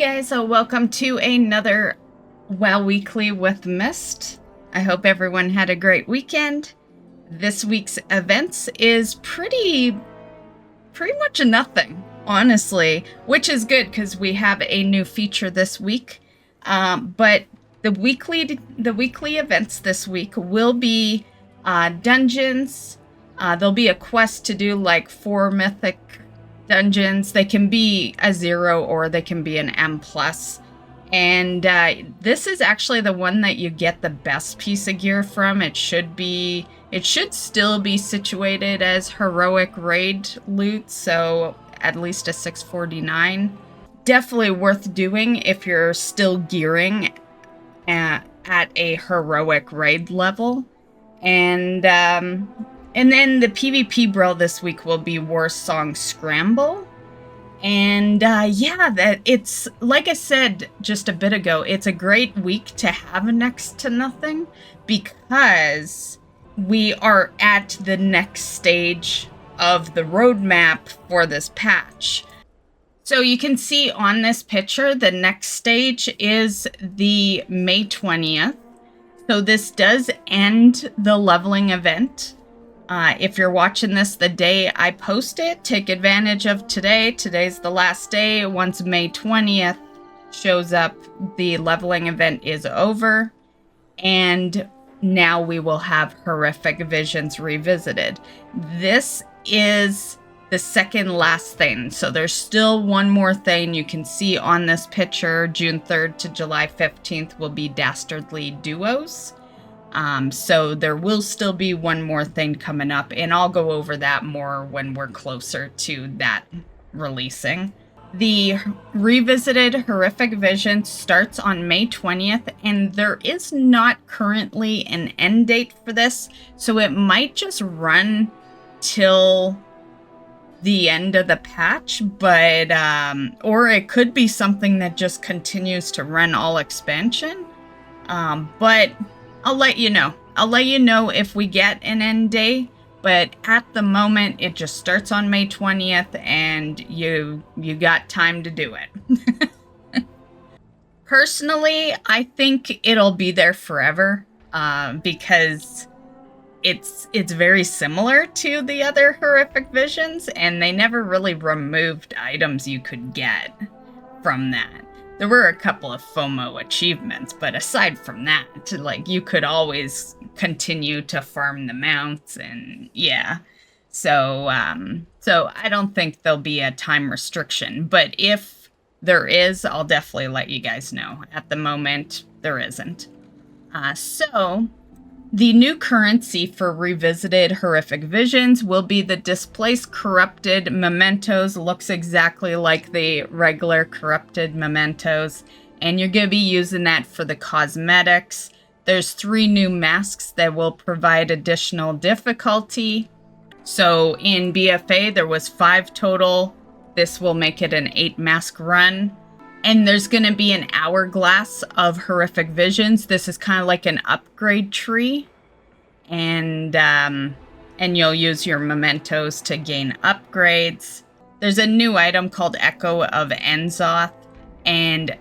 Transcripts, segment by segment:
guys, so welcome to another WoW Weekly with Myst. I hope everyone had a great weekend. This week's events is pretty much nothing, honestly, which is good because we have a new feature this week. But the weekly events this week will be dungeons. There'll be a quest to do, like 4 mythic dungeons. They can be a 0 or they can be an M+. And this is actually the one that you get the best piece of gear from. It should still be situated as heroic raid loot, so at least a 649. Definitely worth doing if you're still gearing at a heroic raid level. And then the PvP brawl this week will be War Song Scramble. And that it's, like I said just a bit ago, it's a great week to have next to nothing because we are at the next stage of the roadmap for this patch. So you can see on this picture, the next stage is the May 20th. So this does end the leveling event. If you're watching this the day I post it, take advantage of today. Today's the last day. Once May 20th shows up, the leveling event is over. And now we will have Horrific Visions Revisited. This is the second last thing. So there's still one more thing you can see on this picture. June 3rd to July 15th will be Dastardly Duos. So there will still be one more thing coming up, and I'll go over that more when we're closer to that releasing. The Revisited Horrific Vision starts on May 20th, and there is not currently an end date for this, so it might just run till the end of the patch, but or it could be something that just continues to run all expansion, but I'll let you know. I'll let you know if we get an end date, but at the moment, it just starts on May 20th, and you got time to do it. Personally, I think it'll be there forever, because it's very similar to the other Horrific Visions, and they never really removed items you could get from that. There were a couple of FOMO achievements, but aside from that, like, you could always continue to farm the mounts, and yeah. So I don't think there'll be a time restriction, but if there is, I'll definitely let you guys know. At the moment, there isn't. So the new currency for Revisited Horrific Visions will be the Displaced Corrupted Mementos. Looks exactly like the regular Corrupted Mementos, and you're going to be using that for the cosmetics. There's 3 new masks that will provide additional difficulty. So in BFA, there was 5 total. This will make it an 8 mask run. And there's going to be an hourglass of Horrific Visions. This is kind of like an upgrade tree. And you'll use your mementos to gain upgrades. There's a new item called Echo of Enzoth. And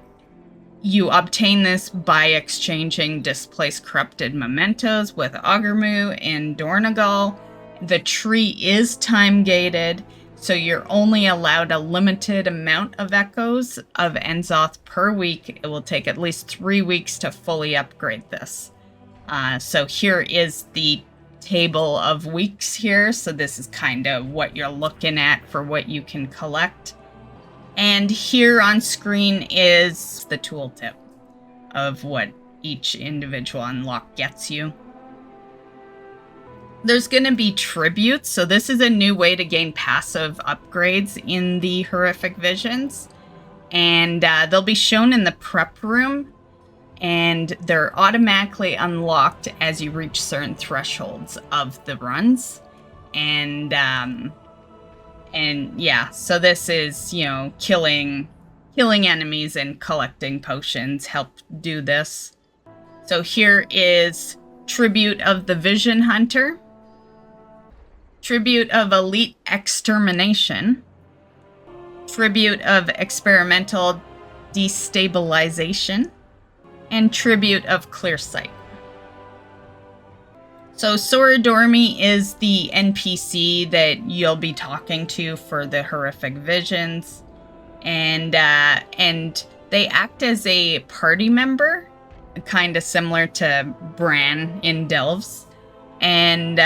you obtain this by exchanging Displaced Corrupted Mementos with Augermu and Dornagal. The tree is time-gated, so you're only allowed a limited amount of Echoes of Enzoth per week. It will take at least 3 weeks to fully upgrade this. So here is the table of weeks here. So this is kind of what you're looking at for what you can collect. And here on screen is the tooltip of what each individual unlock gets you. There's going to be tributes, so this is a new way to gain passive upgrades in the Horrific Visions. And they'll be shown in the prep room, and they're automatically unlocked as you reach certain thresholds of the runs. And yeah, so this is, you know, killing enemies and collecting potions help do this. So here is Tribute of the Vision Hunter. Tribute of Elite Extermination. Tribute of Experimental Destabilization, and Tribute of Clear Sight. So Soradormi is the NPC that you'll be talking to for the horrific visions, and they act as a party member, kind of similar to Bran in Delves, and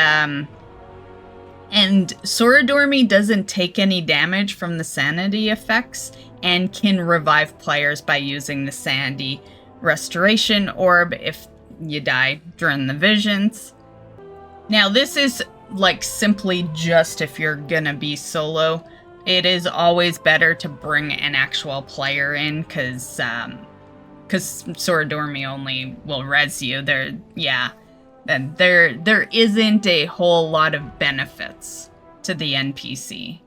Soradormi doesn't take any damage from the sanity effects and can revive players by using the sanity restoration orb if you die during the visions. Now, this is like simply just if you're gonna be solo. It is always better to bring an actual player in because Soradormi only will res you. There isn't a whole lot of benefits to the NPC.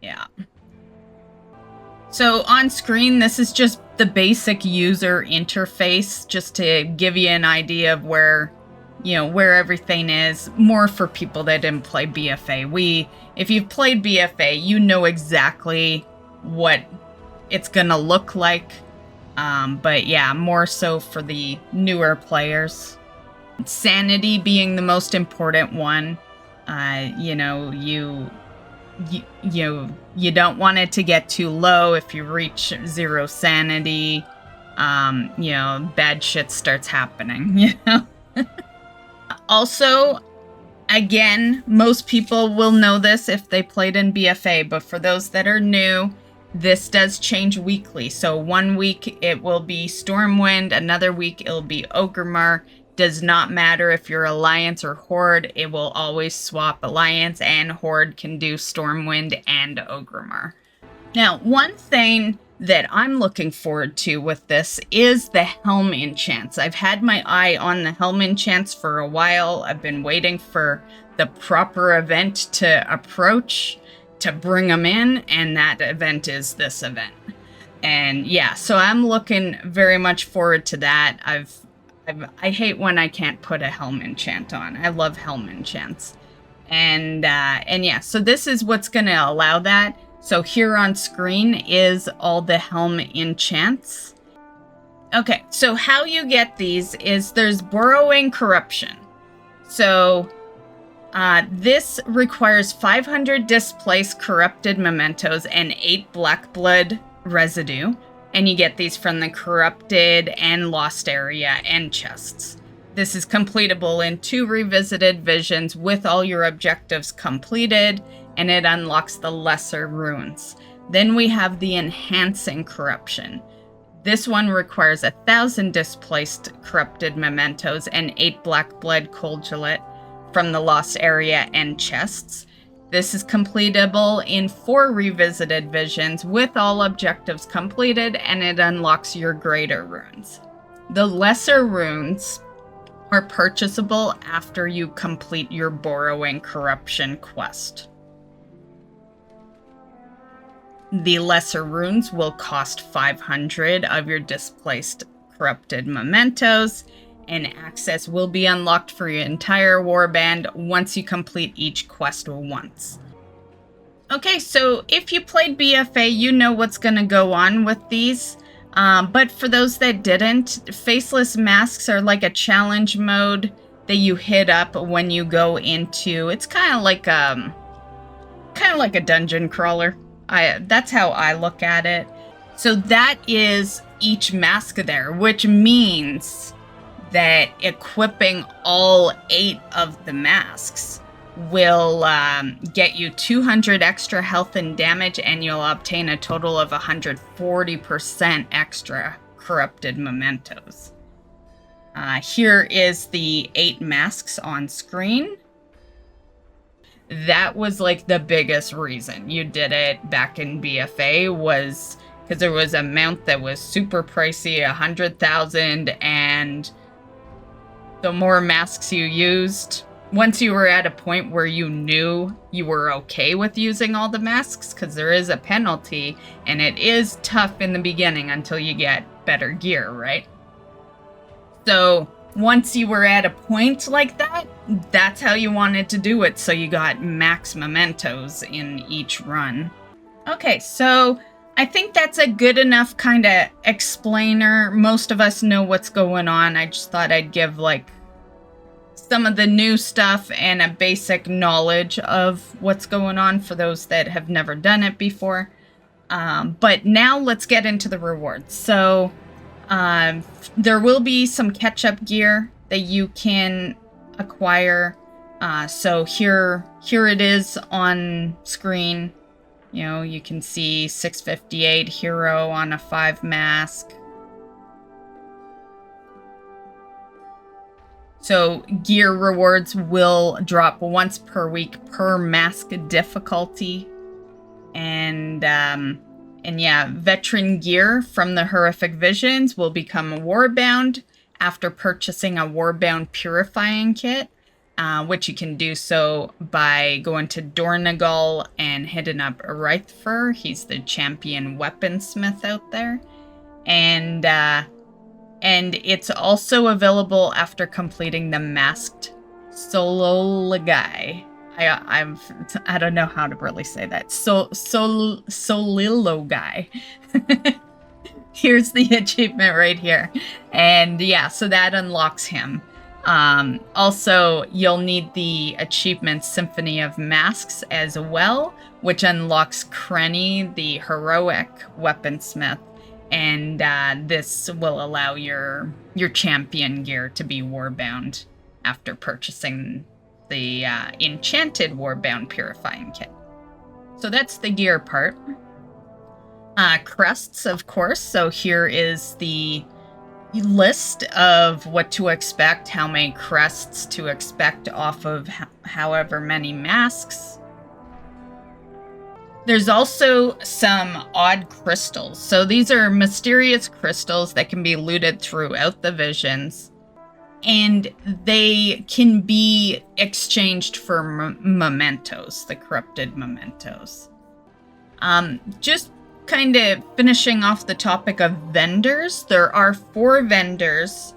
Yeah. So on screen, this is just the basic user interface, just to give you an idea of where everything is, more for people that didn't play BFA. If you've played BFA, you know exactly what it's gonna look like. But yeah, more so for the newer players. Sanity being the most important one. You don't want it to get too low. If you reach 0 sanity, bad shit starts happening, Also, again, most people will know this if they played in BFA, but for those that are new, this does change weekly. So one week it will be Stormwind, another week it'll be Orgrimmar. Does not matter if you're Alliance or Horde, it will always swap Alliance, and Horde can do Stormwind and Orgrimmar. Now, one thing that I'm looking forward to with this is the Helm Enchants. I've had my eye on the Helm Enchants for a while. I've been waiting for the proper event to approach to bring them in, and that event is this event. And yeah, so I'm looking very much forward to that. I hate when I can't put a Helm Enchant on. I love Helm Enchants. And yeah, so this is what's going to allow that. So here on screen is all the Helm Enchants. Okay, so how you get these is there's Burrowing Corruption. So this requires 500 displaced corrupted mementos and 8 black blood residue. And you get these from the corrupted and lost area end chests. This is completable in 2 revisited visions with all your objectives completed, and it unlocks the lesser runes. Then we have the Enhancing Corruption. This one requires 1,000 displaced corrupted mementos and 8 black blood colgulate from the lost area end chests. This is completable in 4 revisited visions with all objectives completed, and it unlocks your greater runes. The lesser runes are purchasable after you complete your Burrowing Corruption quest. The lesser runes will cost 500 of your displaced corrupted mementos, and access will be unlocked for your entire warband once you complete each quest once. Okay, so if you played BFA, you know what's going to go on with these. But for those that didn't, Faceless Masks are like a challenge mode that you hit up when you go into. It's kind of like a dungeon crawler. That's how I look at it. So that is each mask there, which means that equipping all 8 of the masks will get you 200 extra health and damage, and you'll obtain a total of 140% extra corrupted mementos. Here is the 8 masks on screen. That was like the biggest reason you did it back in BFA, was because there was a mount that was super pricey, 100,000, and the more masks you used, once you were at a point where you knew you were okay with using all the masks, because there is a penalty, and it is tough in the beginning until you get better gear, right? So once you were at a point like that, that's how you wanted to do it, so you got max mementos in each run. Okay, so I think that's a good enough kind of explainer. Most of us know what's going on. I just thought I'd give like some of the new stuff and a basic knowledge of what's going on for those that have never done it before. But now let's get into the rewards. So there will be some catch-up gear that you can acquire. So here it is on screen. You know, you can see 658 hero on a 5 mask. So gear rewards will drop once per week per mask difficulty. And yeah, veteran gear from the Horrific Visions will become Warbound after purchasing a Warbound Purifying Kit, which you can do so by going to Dornagal and hitting up Rythfer. He's the champion weaponsmith out there. And it's also available after completing the Masked Soliloguy. I don't know how to really say that. Soliloguy. Here's the achievement right here. And yeah, so that unlocks him. Also, you'll need the achievement Symphony of Masks as well, which unlocks Krenny, the heroic weaponsmith. And this will allow your champion gear to be warbound after purchasing the enchanted warbound purifying kit. So that's the gear part. Crests, of course. So here is the list of what to expect, how many crests to expect off of however many masks. There's also some odd crystals. So these are mysterious crystals that can be looted throughout the visions. And they can be exchanged for mementos, the corrupted mementos. Just kind of finishing off the topic of vendors, there are 4 vendors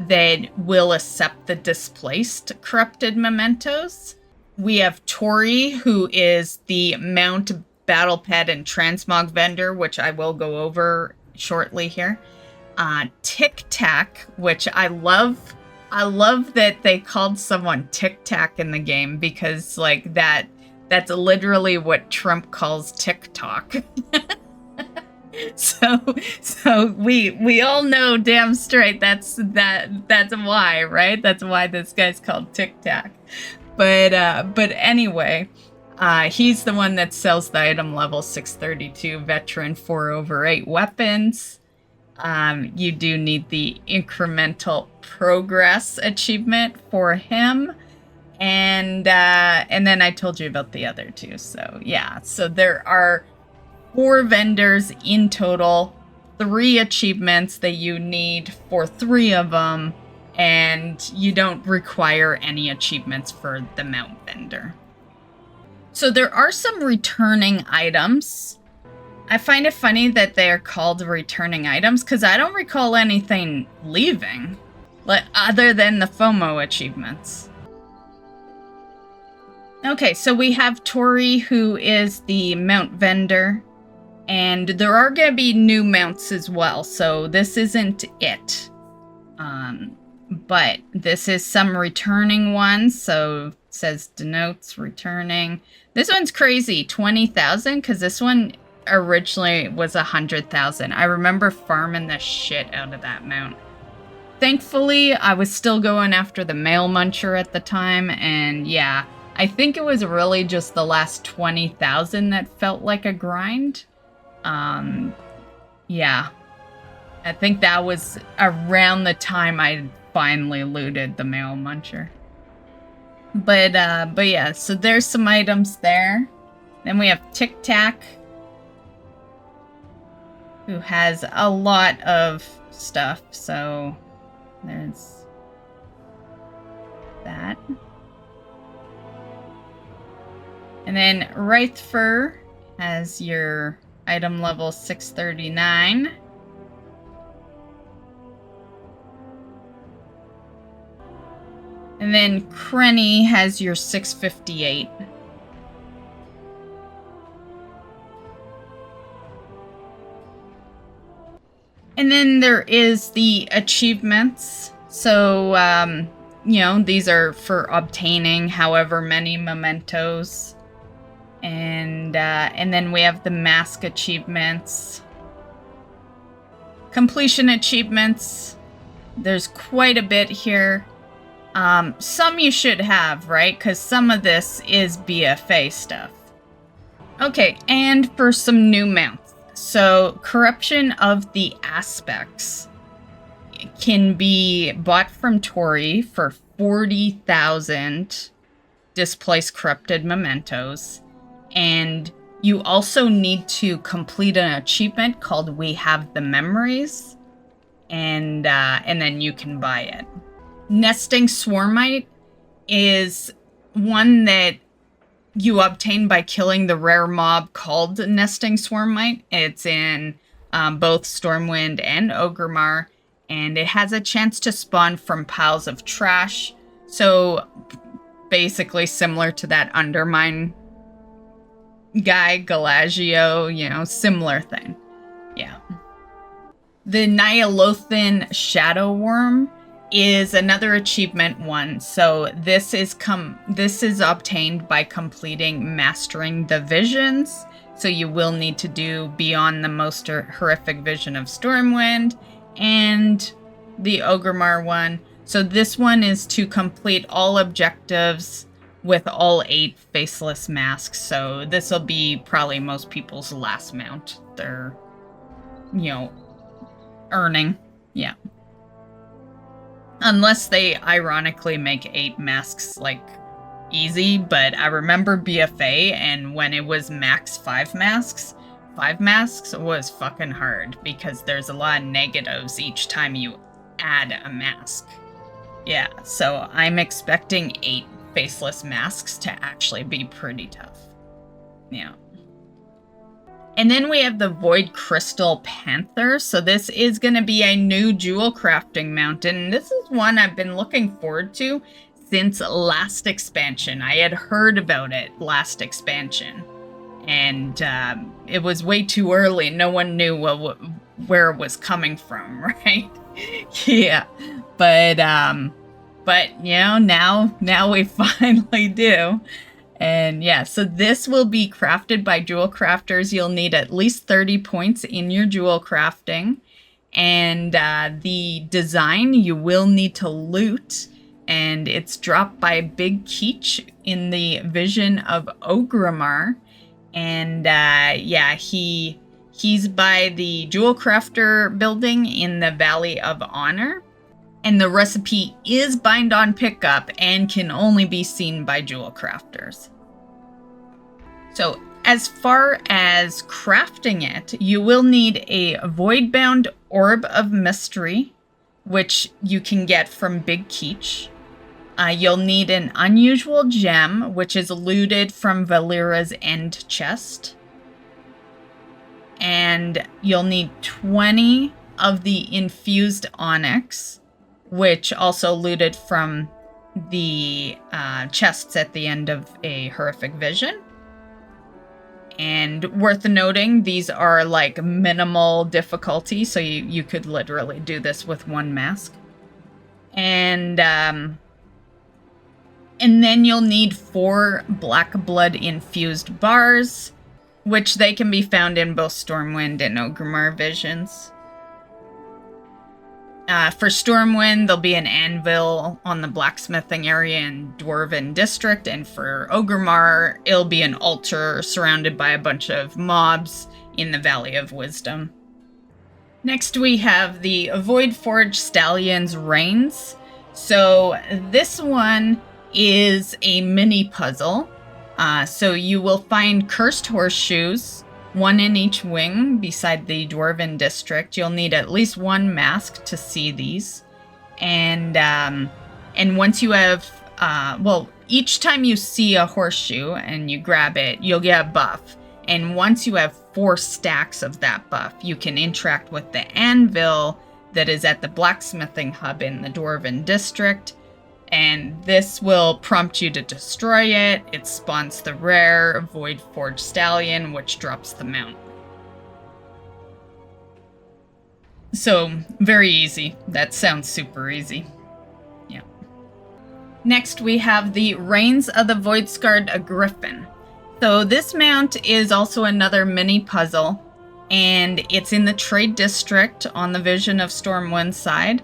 that will accept the displaced corrupted mementos. We have Tori, who is the Mount Battle Pet and Transmog vendor, which I will go over shortly here. Tic Tac, which I love that they called someone Tic Tac in the game, because like that's literally what Trump calls TikTok. So we all know damn straight that's why, right? That's why this guy's called Tic Tac. But anyway, he's the one that sells the item level 632 veteran 4/8 weapons. You do need the incremental progress achievement for him. And then I told you about the other 2. So yeah, so there are 4 vendors in total, 3 achievements that you need for 3 of them, and you don't require any achievements for the Mount vendor. So there are some returning items. I find it funny that they're called returning items, because I don't recall anything leaving, other than the FOMO achievements. Okay, so we have Tori, who is the Mount vendor, and there are going to be new mounts as well, so this isn't it. But this is some returning ones, so it says denotes returning. This one's crazy, 20,000, because this one originally was 100,000. I remember farming the shit out of that mount. Thankfully, I was still going after the Mail Muncher at the time, and yeah, I think it was really just the last 20,000 that felt like a grind. Yeah, I think that was around the time I finally looted the Mail Muncher. But yeah, so there's some items there. Then we have Tic Tac, who has a lot of stuff. So there's that. And then Rythfer has your item level 639. And then Krenny has your 658. And then there is the achievements. So, you know, these are for obtaining however many mementos. And then we have the mask achievements. Completion achievements. There's quite a bit here. Some you should have, right? Because some of this is BFA stuff. Okay, and for some new mounts. So, Corruption of the Aspects can be bought from Tori for 40,000 displaced corrupted mementos. And you also need to complete an achievement called We Have the Memories. And then you can buy it. Nesting Swarmite is one that you obtain by killing the rare mob called Nesting Swarmite. It's in both Stormwind and Orgrimmar, and it has a chance to spawn from piles of trash. So basically similar to that Undermine guy, Galagio, you know, similar thing. Yeah. The Nyalothin Shadow Worm is another achievement one. So this is obtained by completing Mastering the Visions. So you will need to do Beyond the Most Horrific Vision of Stormwind and the Orgrimmar one. So this one is to complete all objectives with all 8 faceless masks. So this will be probably most people's last mount they're, you know, earning. Yeah. Unless they ironically make 8 masks, like, easy, but I remember BFA, and when it was max 5 masks was fucking hard, because there's a lot of negatives each time you add a mask. Yeah, so I'm expecting 8 faceless masks to actually be pretty tough. Yeah. And then we have the Void Crystal Panther. So this is going to be a new jewel crafting mountain. And this is one I've been looking forward to since last expansion. I had heard about it last expansion. And it was way too early. No one knew where it was coming from, right? Yeah. But you know, now we finally do. And yeah, so this will be crafted by jewel crafters. You'll need at least 30 points in your jewel crafting. And the design you will need to loot. And it's dropped by Big Keech in the Vision of Orgrimmar. And yeah, he's by the jewel crafter building in the Valley of Honor. And the recipe is bind on pickup and can only be seen by jewel crafters. So as far as crafting it, you will need a Voidbound Orb of Mystery, which you can get from Big Keech. You'll need an Unusual Gem, which is looted from Valera's End Chest. And you'll need 20 of the Infused Onyx, which also looted from the chests at the end of a Horrific Vision. And worth noting, these are like minimal difficulty, so you could literally do this with one mask. And then you'll need 4 Black Blood infused bars, which they can be found in both Stormwind and Orgrimmar visions. For Stormwind, there'll be an anvil on the blacksmithing area in Dwarven District, and for Orgrimmar, it'll be an altar surrounded by a bunch of mobs in the Valley of Wisdom. Next, we have the Voidforged Stallion's Reigns. So this one is a mini puzzle. So you will find cursed horseshoes, 1 in each wing beside the Dwarven District. You'll need at least 1 mask to see these. And once you have, each time you see a horseshoe and you grab it, you'll get a buff. And once you have 4 stacks of that buff, you can interact with the anvil that is at the blacksmithing hub in the Dwarven District. And this will prompt you to destroy it. It spawns the rare Voidforged Stallion, which drops the mount. So, very easy. That sounds super easy. Yeah. Next, we have the Reigns of the Void-Scarred Griffin. So this mount is also another mini puzzle, and it's in the Trade District on the Vision of Stormwind side.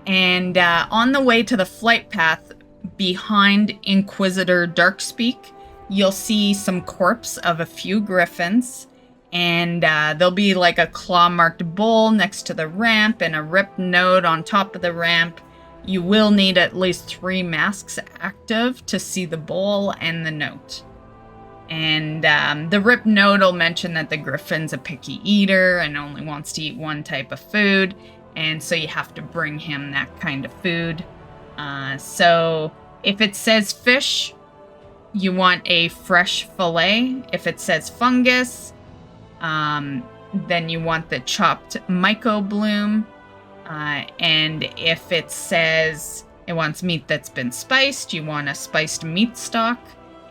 And on the way to the flight path behind Inquisitor Darkspeak, you'll see some corpse of a few griffins, and there'll be like a claw-marked bowl next to the ramp and a ripped node on top of the ramp. You will need at least 3 masks active to see the bowl and the note. And the ripped node will mention that the griffin's a picky eater and only wants to eat one type of food, and so you have to bring him that kind of food. So if it says fish, you want a fresh fillet. If it says fungus, then you want the chopped myco bloom. And if it says it wants meat that's been spiced, you want a spiced meat stock.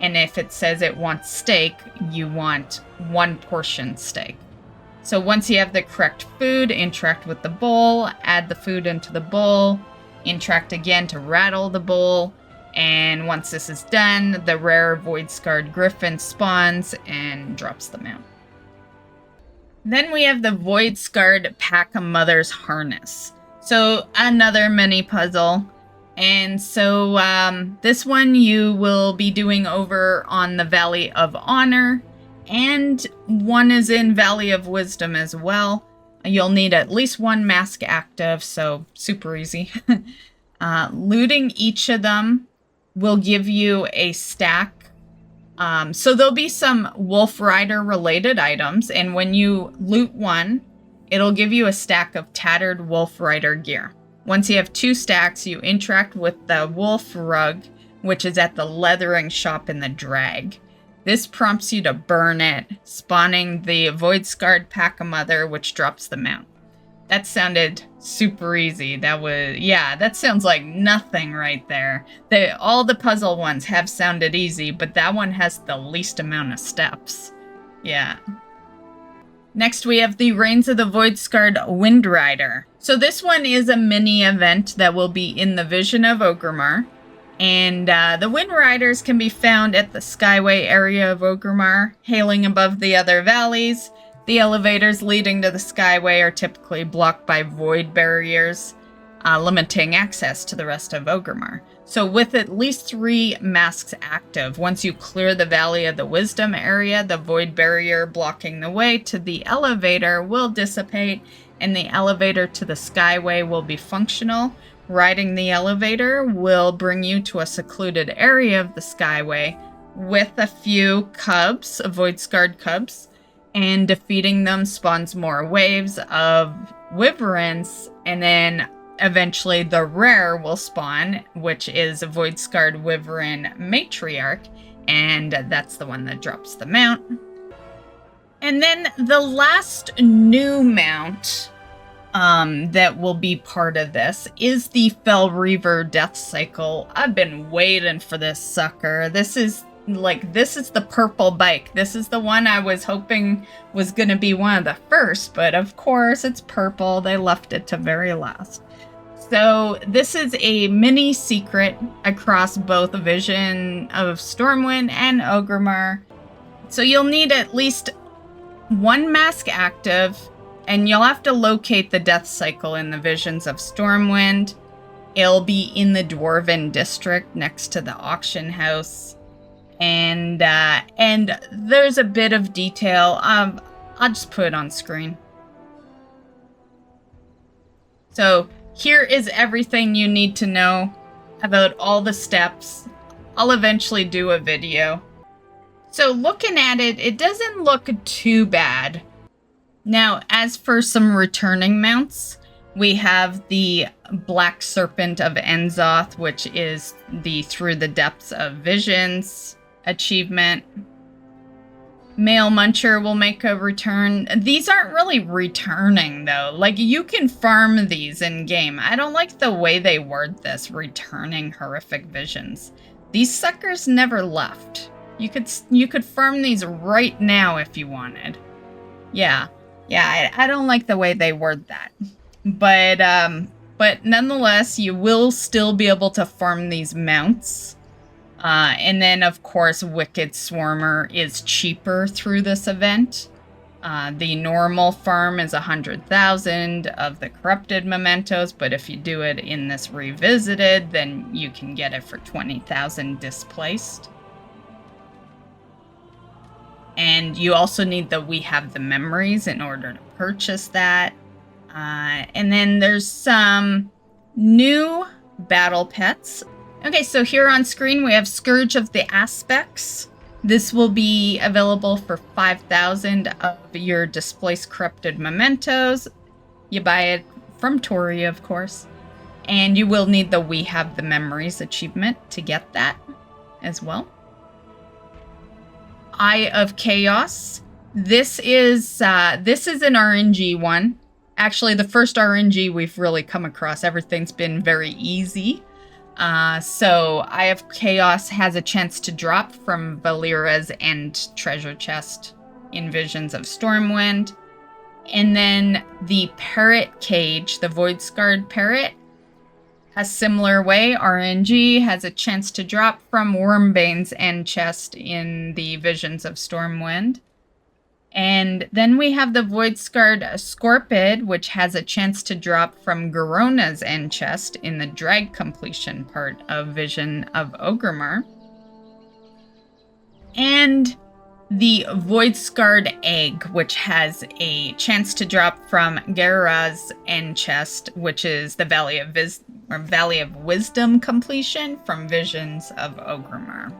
And if it says it wants steak, you want 1 portion steak. So once you have the correct food, interact with the bowl, add the food into the bowl, interact again to rattle the bowl, and once this is done, the rare Void-Scarred Griffin spawns and drops them out. Then we have the Void-Scarred Pack-a-Mother's Harness. So another mini puzzle. And so this one you will be doing over on the Valley of Honor, and one is in Valley of Wisdom as well. You'll need at least 1 mask active, so super easy. Looting each of them will give you a stack. So there'll be some Wolf Rider related items, and when you loot one, it'll give you a stack of tattered Wolf Rider gear. Once you have 2 stacks, you interact with the wolf rug, which is at the leathering shop in the drag. This prompts you to burn it, spawning the Void-Scarred Pack-a-Mother, which drops the mount. That sounded super easy. That sounds like nothing right there. All the puzzle ones have sounded easy, but that one has the least amount of steps. Yeah. Next, we have the Reigns of the Void-Scarred Wind Rider. So this one is a mini event that will be in the Vision of Orgrimmar. And the Wind Riders can be found at the Skyway area of Orgrimmar, hailing above the other valleys. The elevators leading to the Skyway are typically blocked by void barriers, limiting access to the rest of Orgrimmar. So with at least 3 masks active, once you clear the Valley of the Wisdom area, the void barrier blocking the way to the elevator will dissipate, and the elevator to the Skyway will be functional. Riding the elevator will bring you to a secluded area of the Skyway with a few cubs, Void-Scarred cubs, and defeating them spawns more waves of wyverns, and then eventually the rare will spawn, which is a Void-Scarred Wyvern Matriarch, and that's the one that drops the mount. And then the last new mount that will be part of this is the Fel Reaver Death Cycle. I've been waiting for this sucker. This is the purple bike. This is the one I was hoping was going to be one of the first, but of course it's purple. They left it to very last. So this is a mini secret across both Vision of Stormwind and Orgrimmar. So you'll need at least 1 mask active, and you'll have to locate the Death Cycle in the Visions of Stormwind. It'll be in the Dwarven District next to the auction house. And there's a bit of detail. I'll just put it on screen. So here is everything you need to know about all the steps. I'll eventually do a video. So looking at it, it doesn't look too bad. Now, as for some returning mounts, we have the Black Serpent of Enzoth, which is the Through the Depths of Visions achievement. Male Muncher will make a return. These aren't really returning, though. Like, you can farm these in-game. I don't like the way they word this, returning horrific visions. These suckers never left. You could farm these right now if you wanted. Yeah, I don't like the way they word that. But nonetheless, you will still be able to farm these mounts. And then, of course, Wicked Swarmer is cheaper through this event. The normal farm is 100,000 of the corrupted mementos, but if you do it in this revisited, then you can get it for 20,000 displaced. And you also need the We Have the Memories in order to purchase that. And then there's some new battle pets. Okay, so here on screen we have Scourge of the Aspects. This will be available for 5,000 of your displaced corrupted mementos. You buy it from Tori, of course. And you will need the We Have the Memories achievement to get that as well. Eye of Chaos. This is an RNG one. Actually, the first RNG we've really come across. Everything's been very easy. So Eye of Chaos has a chance to drop from Valera's End treasure chest in Visions of Stormwind. And then the Parrot Cage, the Void Scarred Parrot, a similar way. RNG has a chance to drop from Wormbane's End chest in the Visions of Stormwind. And then we have the Void Scarred Scorpid, which has a chance to drop from Garona's End chest in the drag completion part of Vision of Orgrimmar. And the Void Scarred Egg, which has a chance to drop from Gera's End chest, which is the Valley of Wisdom completion from Visions of Orgrimmar.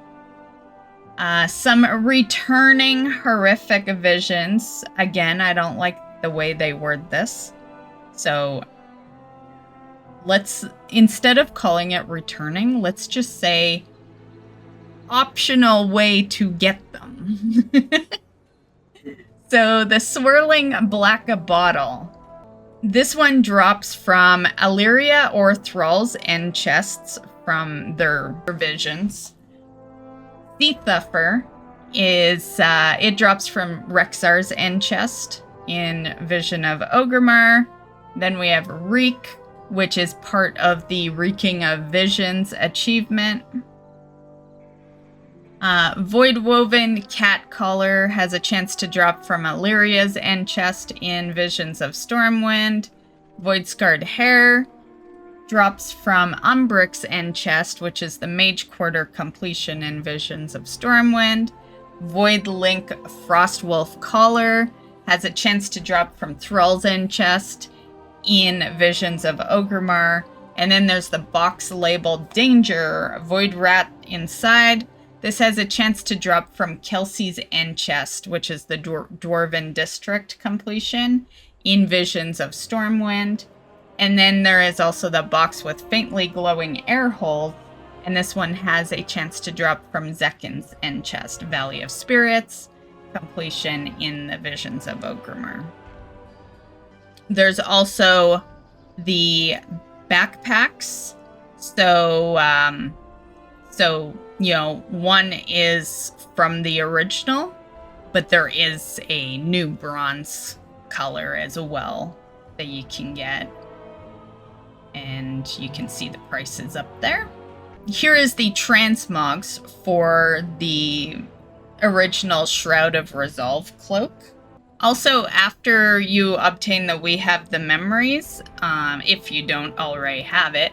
Some returning horrific visions. Again, I don't like the way they word this. So let's, instead of calling it returning, let's just say optional way to get them. So the Swirling Black Bottle. This one drops from Illyria or Thrall's End chests from their visions. Sea Thuffer is, it drops from Rexar's End chest in Vision of Orgrimmar. Then we have Reek, which is part of the Reeking of Visions achievement. Void Woven Cat Collar has a chance to drop from Illyria's End chest in Visions of Stormwind. Void Scarred Hair drops from Umbric's End chest, which is the Mage Quarter completion in Visions of Stormwind. Void Link Frostwolf Collar has a chance to drop from Thrall's End chest in Visions of Orgrimmar. And then there's the box labeled Danger, Void Rat Inside. This has a chance to drop from Kelsey's End chest, which is the Dwarven District completion in Visions of Stormwind. And then there is also the box with faintly glowing air holes, and this one has a chance to drop from Zekkin's End chest, Valley of Spirits, completion in the Visions of Orgrimmar. There's also the backpacks. So you know, one is from the original, but there is a new bronze color as well that you can get. And you can see the prices up there. Here is the Transmogs for the original Shroud of Resolve cloak. Also, after you obtain the We Have the Memories, if you don't already have it,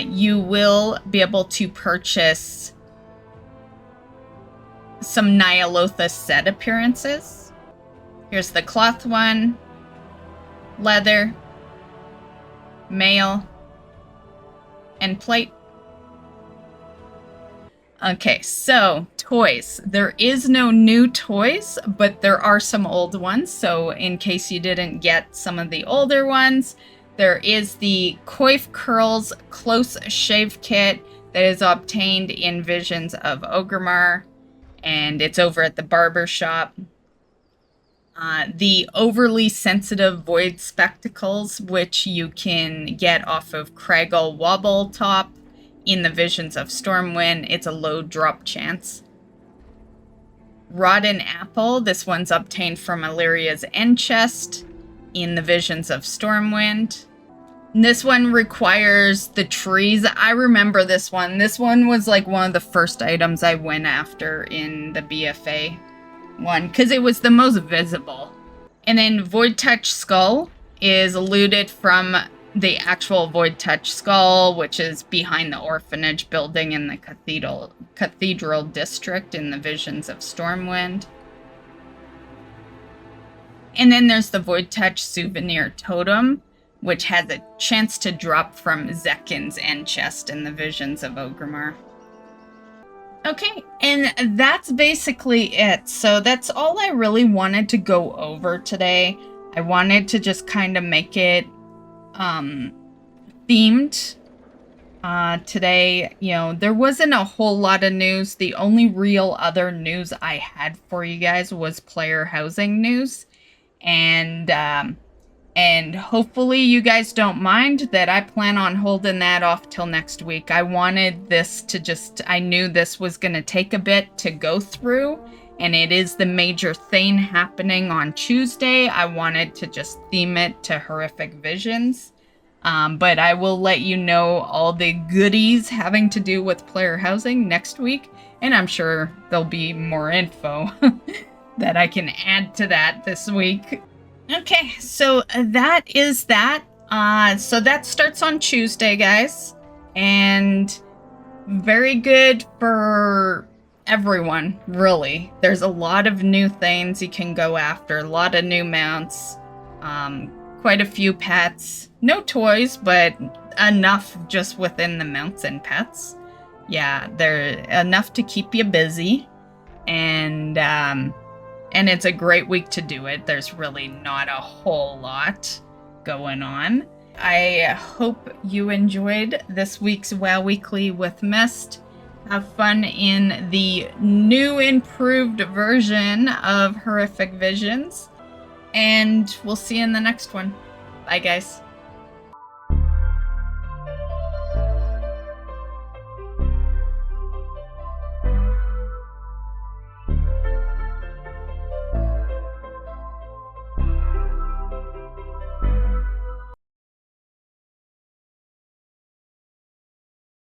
you will be able to purchase some Nyalotha set appearances. Here's the cloth one, leather, mail, and plate. Okay, so toys. There is no new toys, but there are some old ones. So in case you didn't get some of the older ones, there is the Coif Curls Close Shave Kit that is obtained in Visions of Orgrimmar, and it's over at the barber shop. The Overly Sensitive Void Spectacles, which you can get off of Craggle Wobble Top in the Visions of Stormwind. It's a low drop chance. Rotten Apple, this one's obtained from Illyria's End chest. in the Visions of Stormwind. This one requires the trees. I remember this one. This one was like one of the first items I went after in the BFA one because it was the most visible. And then Void Touch Skull is looted from the actual Void Touch Skull, which is behind the orphanage building in the cathedral district in the Visions of Stormwind. And then there's the Void Touch Souvenir Totem, which has a chance to drop from Zekin's end chest in the Visions of Orgrimmar. Okay, and that's basically it. So that's all I really wanted to go over today. I wanted to just kind of make it themed. Today, you know, there wasn't a whole lot of news. The only real other news I had for you guys was player housing news. And hopefully you guys don't mind that I plan on holding that off till next week. I wanted this to I knew this was going to take a bit to go through, and it is the major thing happening on Tuesday. I wanted to just theme it to Horrific Visions. But I will let you know all the goodies having to do with player housing next week, and I'm sure there'll be more info that I can add to that this week. Okay, so that is that. So that starts on Tuesday, guys. And very good for everyone, really. There's a lot of new things you can go after. A lot of new mounts. Quite a few pets. No toys, but enough just within the mounts and pets. Yeah, they're enough to keep you busy. And it's a great week to do it. There's really not a whole lot going on. I hope you enjoyed this week's WoW Weekly with Myst. Have fun in the new improved version of Horrific Visions. And we'll see you in the next one. Bye, guys.